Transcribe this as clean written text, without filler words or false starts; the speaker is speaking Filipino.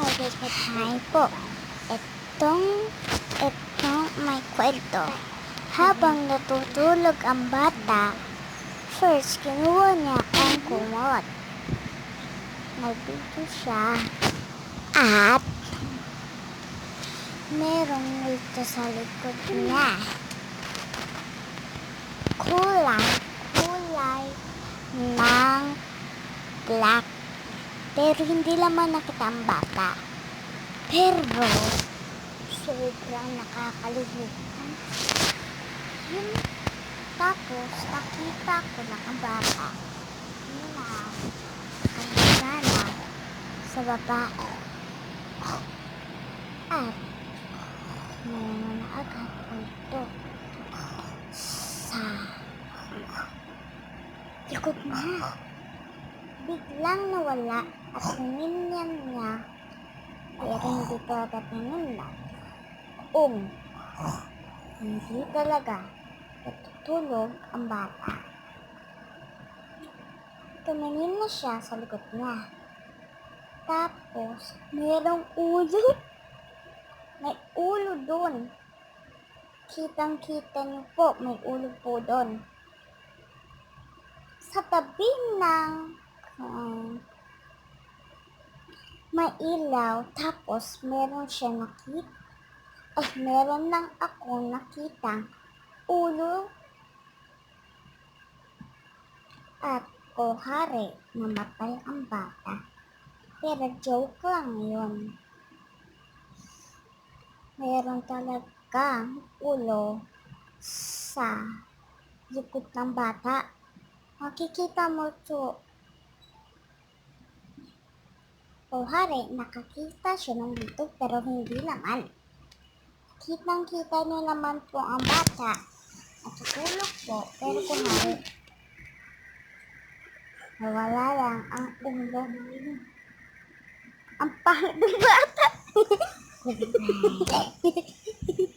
Hi po. Itong may kwento. Habang natutulog ang bata, first kinuha niya ang kumot. Nagdito siya at merong multo sa likod niya. Kulay ng black. Pero hindi naman nakita ang bata. Pero sobrang nakakalimutan. Tapos nakita ko na ang bata na nakasala sa babae. At mayroon na agad ito sa likod niya. Biglang nawala at tinignan niya, pero hindi talaga tinignan kung hindi talaga natutulog ang bata. Tumingin na siya sa likod niya. Tapos, merong ulo. May ulo doon. Kitang-kita niyo po, may ulo po doon. Sa tabi ng may ilaw, tapos meron siya meron lang ako nakitang ulo at kuhari namatay ang bata. Pero joke lang yun. Meron talagang ulo sa likod ng bata. Makikita mo ito. Kuhari, nakakita siya ng dito pero hindi naman. Kitang-kita niyo naman po ang bata. Natutulog po, pero kuhari, nawala lang ang ulo. Ang pangit ng bata.